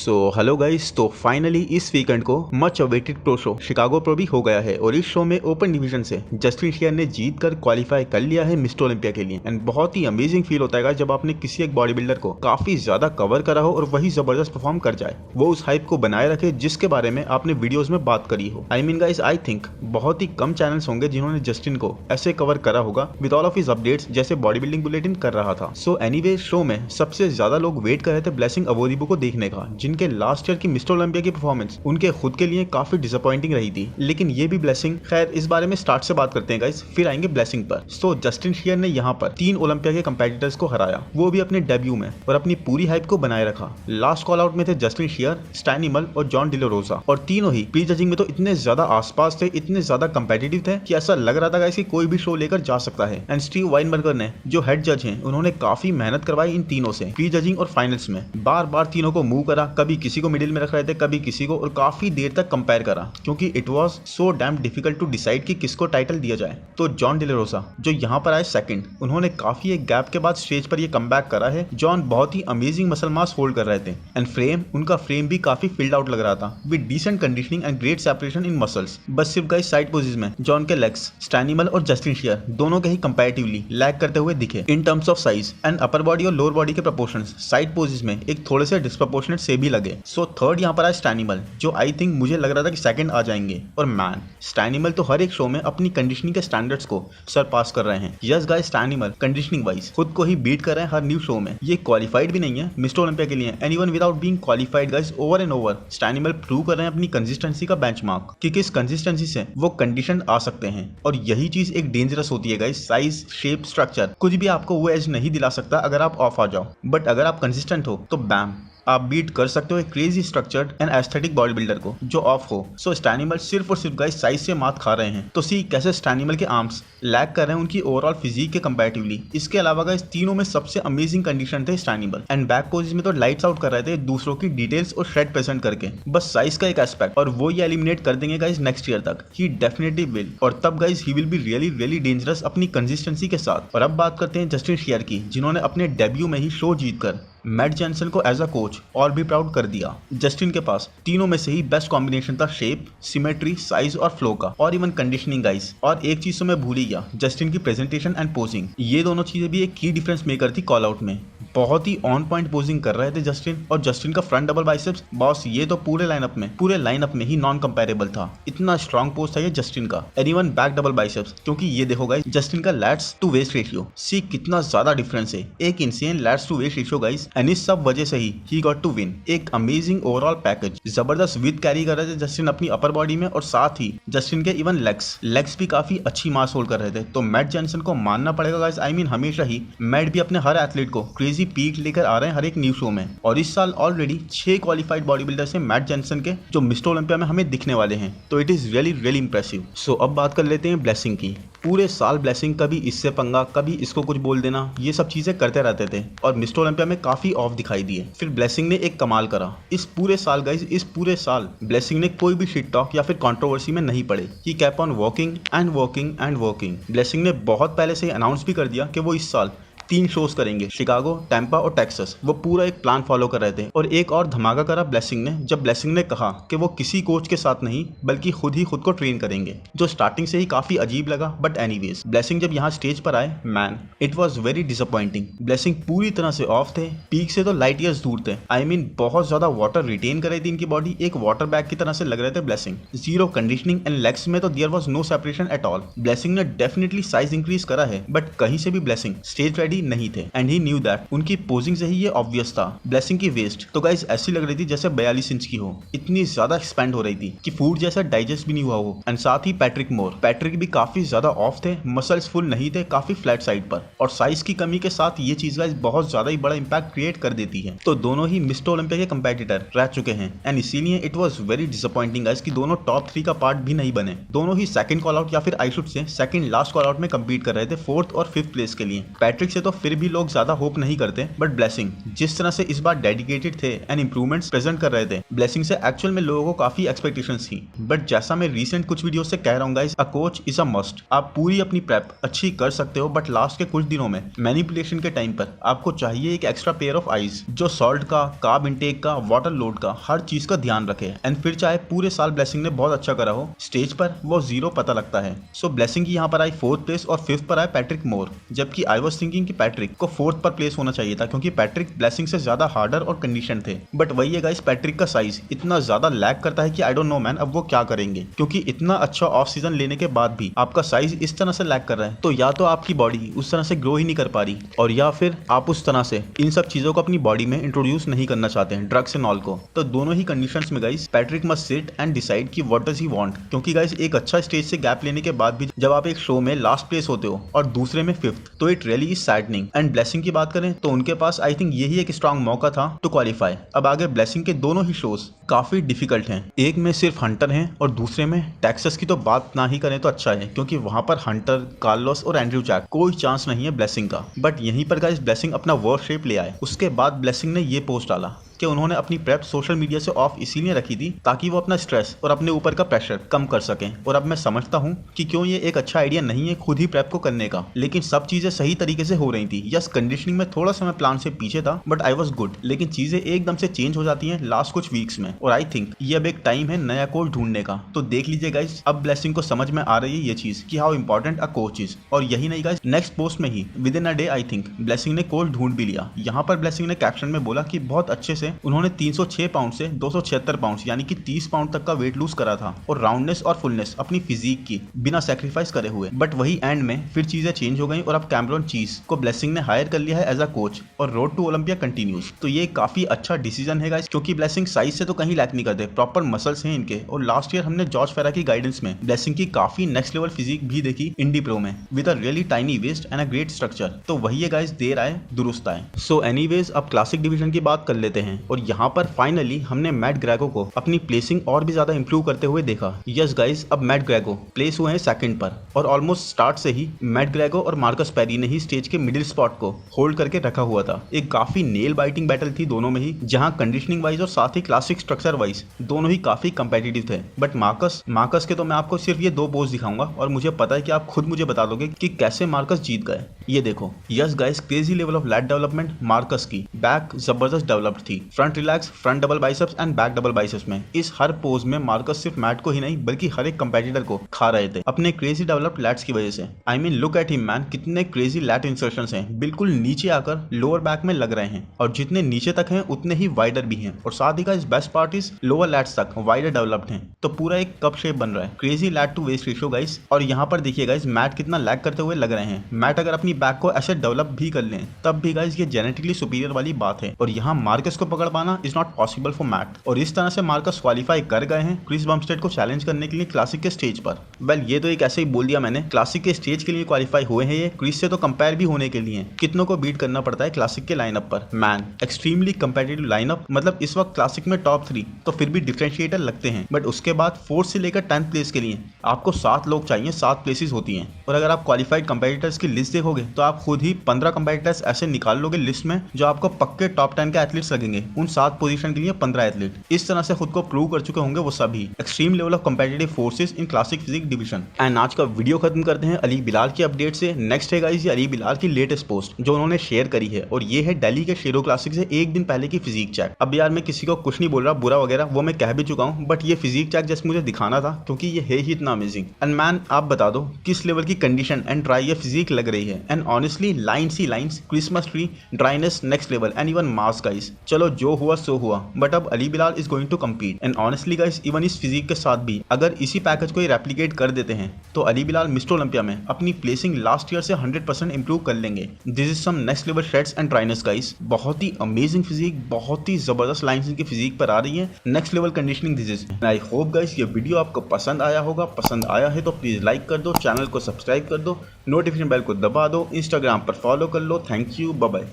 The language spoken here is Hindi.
सो हेलो गाइस, तो फाइनली इस वीकेंड को much awaited pro show Chicago pro भी हो गया है और इस शो में ओपन डिवीजन से जस्टिन शियर ने जीत कर क्वालिफाई कर लिया है मिस्टर ओलंपिया के लिए। एंड बहुत ही अमेजिंग फील होता है जब आपने किसी एक बॉडी बिल्डर को काफी ज्यादा कवर करा हो और वही जबरदस्त परफॉर्म कर जाए, वो उस हाइप को बनाए रखे जिसके बारे में आपने वीडियोज में बात करी हो। I mean guys, I think बहुत ही कम चैनल्स होंगे जिन्होंने जस्टिन को ऐसे कवर करा होगा with all of his updates जैसे बॉडी बिल्डिंग बुलेटिन कर रहा था। सो एनीवे, शो में सबसे ज्यादा लोग वेट कर रहे थे ब्लेसिंग अवोदिपो को देखने का, जिनके लास्ट ईयर की मिस्टर ओलंपिया की परफॉर्मेंस उनके खुद के लिए काफी डिसअपॉइंटिंग रही थी। लेकिन ये भी ब्लेसिंग, खैर इस बारे में स्टार्ट से बात करते हैं गाइस, फिर आएंगे ब्लेसिंग पर। सो जस्टिन शियर ने यहाँ पर 3 ओलंपिया के कंपेटिटर्स को हराया, वो भी अपने डेब्यू में, और अपनी पूरी हाइप को बनाए रखा। लास्ट कॉल आउट में थे जस्टिन शियर, स्टैनिमल और जॉन डी ला रोसा, और तीनों ही प्री जजिंग में तो इतने ज्यादा आसपास थे, इतने ज्यादा कंपेटिटिव थे कि ऐसा लग रहा था गाइस कि कोई भी शो लेकर जा सकता है। एंड स्टीव वाइनबर्गर ने, जो हेड जज हैं, उन्होंने काफी मेहनत करवाई इन तीनों से प्री जजिंग और फाइनल्स में। बार बार तीनों को मूव करा, कभी किसी को मिडिल में रख रहे थे, कभी किसी को, और काफी देर तक कंपेयर करा क्योंकि it was so damn difficult to decide कि किसको टाइटल दिया जाए। तो जॉन डी ला रोसा, जो यहाँ पर आए सेकंड, उन्होंने काफी एक गैप के बाद स्टेज पर ये कमबैक करा है। जॉन बहुत ही अमेजिंग मसल मास होल्ड कर रहे थे एंड उनका फ्रेम भी काफी फिल्ड आउट लग रहा था with decent conditioning and great separation in muscles. बस सिर्फ गाइस साइड पोजीज में जॉन के लेग्स, स्टैनिमल और जस्टिन शियर दोनों के ही कंपैरेटिवली लैग करते हुए दिखे in terms of size and upper body और लोअर बॉडी के प्रोपोर्शंस साइड पोजीज में एक थोड़े से डिस्प्रोपोर्शनेट से भी लगे। सो थर्ड यहाँ पर आया स्टैनिमल, जो आई थिंक मुझे लग रहा था कि सेकंड आ जाएंगे, और मैन स्टैनिमल तो हर एक शो में अपनी कंडीशनिंग के स्टैंडर्ड्स को सरपास कर रहे हैं। यस गाइस, स्टैनिमल कंडीशनिंग वाइज खुद को ही बीट कर रहे हैं हर न्यू शो में। ये क्वालिफाइड भी नहीं है मिस्टर ओलंपिया के लिए, and even without being qualified guys, over and over Stanimal prove कर रहे हैं अपनी कंसिस्टेंसी का बेंचमार्क कि किस कंसिस्टेंसी से वो कंडीशन आ सकते हैं। और यही चीज एक डेंजरस होती है गाइस। साइज, शेप, स्ट्रक्चर कुछ भी आपको वो एज नहीं दिला सकता अगर आप ऑफ आ जाओ, बट अगर आप कंसिस्टेंट हो तो बैम आप बीट कर सकते हो एक crazy structured and aesthetic body builder को जो ऑफ हो। सो स्टैनिमल सिर्फ और सिर्फ गाइस साइज से मात खा रहे हैं। तो सी कैसे स्टैनिमल के आर्म्स लैग कर रहे हैं उनकी ओवरऑल फिजिक के कंपैरेटिवली। इसके अलावा गाइस तीनों में सबसे अमेजिंग कंडीशन थे स्टैनिमल, एंड बैक पोजेस में तो लाइट्स आउट कर रहे थे दूसरों की डिटेल्स और श्रेड प्रेजेंट करके। बस साइज का एक एस्पेक्ट, और वो ये एलिमिनेट कर देंगे गाइस नेक्स्ट ईयर तक। ही डेफिनेटली विल, और तब guys he will be really really dangerous अपनी कंसिस्टेंसी के साथ। और अब बात करते हैं जस्टिन शियर की, जिन्होंने अपने डेब्यू में ही शो जीतकर मैट जॉनसन को एज अ कोच और भी प्राउड कर दिया। जस्टिन के पास तीनों में से ही बेस्ट कॉम्बिनेशन था शेप, सिमेट्री, साइज और फ्लो का, और इवन कंडीशनिंग गाइस। और एक चीज तो मैं भूल ही गया, जस्टिन की प्रेजेंटेशन एंड पोजिंग, ये दोनों चीजें भी एक की डिफरेंस मेकर थी कॉल आउट में। बहुत ही ऑन पॉइंट पोजिंग कर रहे थे जस्टिन, और जस्टिन का फ्रंट डबल बाइसेप्स बॉस, ये तो पूरे लाइनअप में ही नॉन कंपेरेबल था। इतना स्ट्रॉन्ग पोज था ये जस्टिन का। And even back double biceps, क्योंकि ये देखो गाइस जस्टिन का lats to waist ratio, see कितना ज्यादा डिफरेंस है, एक insane lats to waist ratio guys. And इस सब वजह से ही गॉट टू विन। एक अमेजिंग ओवरऑल पैकेज, जबरदस्त विद कैरी कर रहे थे जस्टिन अपनी अपर बॉडी में, और साथ ही जस्टिन के इवन लेग्स भी काफी अच्छी मास होल्ड कर रहे थे। तो मैट जॉनसन को मानना पड़ेगा गाइस, आई मीन हमेशा ही मैट भी अपने हर एथलीट को क्रेजी पीक लेकर आ रहे हैं हर एक न्यू शो में। और इस साल ऑलरेडी 6 क्वालिफाइड बॉडी बिल्डर्स हैं मैट जॉनसन के, जो मिस्टर ओलंपिया में हमें दिखने वाले हैं। तो it is really really impressive. So अब बात कर लेते हैं ब्लेसिंग की। पूरे साल ब्लेसिंग कभी इससे पंगा, कभी इसको कुछ बोल देना, ये सब चीजें करते रहते थे, और मिस्टर ओलंपिया में काफी ऑफ दिखाई दिए। फिर ब्लेसिंग ने एक कमाल करा इस पूरे साल गाइस, इस पूरे साल ब्लेसिंग ने कोई भी शिट टॉक या फिर कंट्रोवर्सी में नहीं पड़े। He kept on working and working and working. Blessing ने बहुत पहले से अनाउंस भी कर दिया कि वो इस साल 3 शोज करेंगे, शिकागो, टैंपा और टेक्सास। वो पूरा एक प्लान फॉलो कर रहे थे। और एक और धमाका करा ब्लेसिंग ने, जब ब्लेसिंग ने कहा कि वो किसी कोच के साथ नहीं बल्कि खुद को ट्रेन करेंगे, जो स्टार्टिंग से ही काफी अजीब लगा। बट एनीवेज, ब्लेसिंग जब यहाँ स्टेज पर आए, man it was very disappointing. Blessing पूरी तरह से ऑफ थे, पीक से तो लाइट ईयर्स दूर थे। आई मीन बहुत ज्यादा वाटर रिटेन कर रही थी इनकी बॉडी, एक वाटर बैग की तरह से लग रहे थे Blessing. Zero conditioning and legs में तो there was no separation at all. Blessing ने डेफिनेटली साइज इंक्रीज करा है, बट कहीं से भी ब्लेसिंग स्टेज रेडी नहीं थे, एंड ही न्यू दैट। उनकी पोजिंग से ही ये ऑब्वियस था। ब्लेसिंग की वेस्ट तो गाइस ऐसी लग रही थी जैसे 42 इंच की हो, इतनी ज्यादा एक्सपेंड हो रही थी कि फूड जैसा डाइजेस्ट भी नहीं हुआ हो। एंड साथ ही पैट्रिक भी काफी ज्यादा ऑफ थे, मसल्स फुल नहीं थे, काफी फ्लैट साइड पर, और साइज की कमी के साथ ये चीज गाइस बहुत ज्यादा ही बड़ा इंपैक्ट क्रिएट कर देती है। तो दोनों ही मिस्टर ओलंपिया के कंपेटिटर रह चुके हैं, एंड इसीलिए it was very disappointing guys कि दोनों टॉप 3 का पार्ट भी नहीं बने। दोनों ही सेकंड कॉल आउट या फिर I should say second last call out में कंपीट कर रहे थे 4th और 5th प्लेस के लिए। पैट्रिक से तो फिर भी लोग ज्यादा होप नहीं करते, बट ब्लेसिंग जिस तरह से इस बार डेडिकेटेड थे एंड इंप्रूवमेंट्स प्रेजेंट कर रहे थे, ब्लेसिंग से एक्चुअल में लोगों को काफी एक्सपेक्टेशंस थी। बट जैसा मैं रिसेंट कुछ वीडियो से कह रहा हूँ guys, a coach is a must. आप पूरी अपनी प्रेप अच्छी कर सकते हो, बट लास्ट के कुछ दिनों में मैनिपुलेशन के टाइम पर आपको चाहिए एक एक्स्ट्रा पेयर ऑफ आईज जो सॉल्ट का, कार्ब इंटेक का, वाटर लोड का, हर चीज का ध्यान रखे। एंड फिर चाहे पूरे साल ब्लेसिंग ने बहुत अच्छा करा हो, स्टेज पर वो जीरो पता लगता है। सो ब्लेसिंग की यहाँ पर आई 4th प्लेस और 5th पर आए पैट्रिक मोर, जबकि आई वाज थिंकिंग कि पैट्रिक को 4th पर प्लेस होना चाहिए था, क्योंकि पैट्रिक ब्लेसिंग से ज्यादा हार्डर और कंडीशन थे। बट वही है गाइस, पैट्रिक का साइज इतना ज्यादा लैग करता है कि आई डोंट नो मैन अब वो क्या करेंगे, क्योंकि इतना अच्छा ऑफ सीजन लेने के बाद भी आपका साइज इस तरह से लैग कर रहा है। तो या तो आपकी बॉडी उस तरह से ग्रो ही नहीं कर पा रही, और या फिर आप उस तरह से इन सब चीजों को अपनी बॉडी में इंट्रोड्यूस नहीं करना चाहते हैं, ड्रग्स एंड ऑल को। तो दोनों ही कंडीशंस में guys Patrick must sit and decide कि व्हाट डज ही वांट, क्योंकि गाइस एक अच्छा स्टेज से गैप लेने के बाद भी जब आप एक शो में लास्ट प्लेस होते हो और दूसरे में 5th, तो it really is saddening. And blessing की बात करें तो उनके पास आई थिंक यही एक स्ट्रॉन्ग मौका था टू क्वालिफाई। अब आगे ब्लेसिंग के दोनों ही शोज काफी डिफिकल्ट हैं, एक में सिर्फ हंटर हैं और दूसरे में टेक्सास की तो बात ना ही करें तो अच्छा है, क्योंकि वहां पर हंटर, कार्लोस और एंड्रयू जैक कोई चांस नहीं है ब्लेसिंग का। बट यहीं पर गाइस ब्लेसिंग अपना वर्स्ट शेप ले आए। उसके बाद ब्लेसिंग ने ये पोस्ट डाला कि उन्होंने अपनी प्रेप सोशल मीडिया से ऑफ इसीलिए रखी थी ताकि वो अपना स्ट्रेस और अपने ऊपर का प्रेशर कम कर सकें। और अब मैं समझता हूँ कि क्यों ये एक अच्छा आइडिया नहीं है खुद ही प्रेप को करने का, लेकिन सब चीजें सही तरीके से हो रही थी। यस, कंडीशनिंग में थोड़ा सा मैं प्लान से पीछे था, बट आई वॉज गुड। लेकिन चीजें एकदम से चेंज हो जाती हैं लास्ट कुछ वीक्स में, और आई थिंक ये अब एक टाइम है नया कोच ढूंढने का। तो देख लीजिए गाइस, अब ब्लेसिंग को समझ में आ रही है ये चीज कि how important a coach is. और यही नहीं गाइस, नेक्स्ट पोस्ट में ही within a day I think Blessing ने कोच ढूंढ भी लिया। यहाँ पर ब्लेसिंग ने कैप्शन में बोला कि बहुत अच्छे से उन्होंने 306 पाउंड से 276 पाउंड यानी कि 30 पाउंड तक का वेट लूज करा था, और राउंडनेस और फुलनेस अपनी फिजिक की बिना सैक्रिफाइस करे हुए। बट वही एंड में फिर चीजें चेंज हो गई और अब कैमरॉन चीज को ब्लेसिंग ने हायर कर लिया है एज अ कोच, और रोड टू ओलंपिया कंटिन्यूज। तो ये काफी अच्छा डिसीजन है गाइस, क्योंकि ब्लेसिंग साइज से तो कहीं लैक नहीं करते, प्रॉपर मसल्स हैं इनके। और लास्ट ईयर हमने जॉर्ज फेरा की गाइडेंस में ब्लेसिंग की काफी नेक्स्ट लेवल फिजिक भी देखी इंडी प्रो में, with a really tiny waist and a great structure. तो वही है गाइस, देर आए दुरुस्त आए। सो एनीवेज, अब क्लासिक डिवीजन की बात कर लेते हैं, और यहाँ पर फाइनली हमने मैट ग्रेगो को अपनी प्लेसिंग और भी ज्यादा इंप्रूव करते हुए देखा। यस गाइस, अब मैट ग्रेगो प्लेस हुए हैं सेकंड पर, और ऑलमोस्ट स्टार्ट से ही मैट ग्रेगो और मार्कस पेरी ने ही स्टेज के मिडिल स्पॉट को होल्ड करके रखा हुआ था। एक काफी नेल बाइटिंग बैटल थी दोनों में ही, जहां कंडीशनिंग वाइज और साथ ही क्लासिक स्ट्रक्चर वाइज दोनों ही काफी कंपेटिटिव थे। बट मार्कस के तो मैं आपको सिर्फ ये 2 पोज दिखाऊंगा, और मुझे पता है कि आप खुद मुझे बता दोगे कि कैसे मार्कस जीत गए। ये देखो, yes guys, crazy level of lat development Marcus की। बैक जबरदस्त डेवलप्ड थी, front relax, front double biceps and back double biceps में। इस हर पोज में मार्कस सिर्फ मैट को ही नहीं बल्कि हर एक कंपेटिटर को खा रहे थे अपने क्रेजी डेवलप्ड लैट्स की वजह से। I mean look at him man, कितने क्रेजी लैट इंसर्शंस हैं, बिल्कुल नीचे आकर लोअर बैक में लग रहे हैं, और जितने नीचे तक हैं उतने ही वाइडर भी हैं, और साथ ही का इस best part is lower lats तक वाइडर डेवलप्ड हैं। तो पूरा एक कप शेप बन रहा है, crazy lat to waist ratio guys. और यहाँ पर देखिए गाइस, मैट कितना लैग करते हुए लग रहे हैं। मैट अगर अपनी बैक को ऐसे डेवलप भी कर लें तब भी गाइस ये जेनेटिकली सुपीरियर वाली बात है, और यहाँ मार्कस को पकड़ पाना is not possible for Matt. और इस तरह से मार्कस क्वालिफाई कर गए हैं क्रिस बमस्टेड को चैलेंज करने के लिए क्लासिक के स्टेज पर। वेल, ये तो एक ऐसे ही बोल दिया मैंने, क्लासिक के स्टेज के लिए क्वालिफाई हुए हैं ये, क्रिस से तो कंपेयर भी होने के लिए कितनों को बीट करना पड़ता है क्लासिक के लाइनअप पर। मैन, एक्सट्रीमली कंपेटिटिव लाइनअप, मतलब इस वक्त क्लासिक में टॉप 3 तो फिर भी डिफरेंशिएटर लगते हैं, बट उसके बाद 4th से लेकर 10th प्लेस के लिए आपको 7 लोग चाहिए, 7 प्लेसेस होती हैं। और अगर आप क्वालिफाइड कंपेटिटर्स की लिस्ट देखोगे तो आप खुद ही 15 कंपेटिटर्स ऐसे निकाल लोगे लिस्ट में जो आपको पक्के टॉप 10 के एथलीट्स लगेंगे, उन 7 पोजीशन के लिए 15 एथलीट। इस तरह से खुद को प्रूव कर चुके होंगे वो सभी। Extreme level of competitive forces in classic physique division. And आज का वीडियो खत्म करते हैं अली बिलाल की अपडेट से। नेक्स्ट है गाइस ये अली बिलाल की लेटेस्ट पोस्ट जो उन्होंने शेयर करी है, और ये है दिल्ली के शेरो क्लासिक से एक दिन पहले की फिजिक चेक। अब यार मैं किसी को कुछ नहीं बोल रहा बुरा वगैरह, वो मैं कह भी चुका हूँ, बट ये फिजिक चेक जस्ट मुझे दिखाना था क्योंकि ये है ही इतना अमेजिंग। एंड मैन, आप बता दो किस लेवल की कंडीशन एंड ड्राई ये फिजिक लग रही है। एंड ऑनेस्टली लाइन्स ही lines, Christmas tree, dryness next level, and even mass guys. चलो जो हुआ सो हुआ, बट अब Ali Bilal is going to compete. And honestly guys, even इस फिजिक के साथ भी अगर इसी पैकेज को रेप्लिकेट कर देते हैं तो अली बिलाल मिस्टर ओलंपिया में अपनी प्लेसिंग लास्ट ईयर से 100% इंप्रूव कर लेंगे। This is some next level shades and dryness guys. बहुत ही अमेजिंग फिजिक, बहुत ही जबरदस्त लाइन्स इनकी फिजिक पर आ रही है। Next level conditioning this is. I hope guys ये वीडियो आपको पसंद आया होगा। पसंद आया है तो प्लीज लाइक कर दो, चैनल को सब्सक्राइब कर दो, नोटिफिकेशन बेल को दबा दो, इंस्टाग्राम पर फॉलो कर लो। Thank you, bye bye.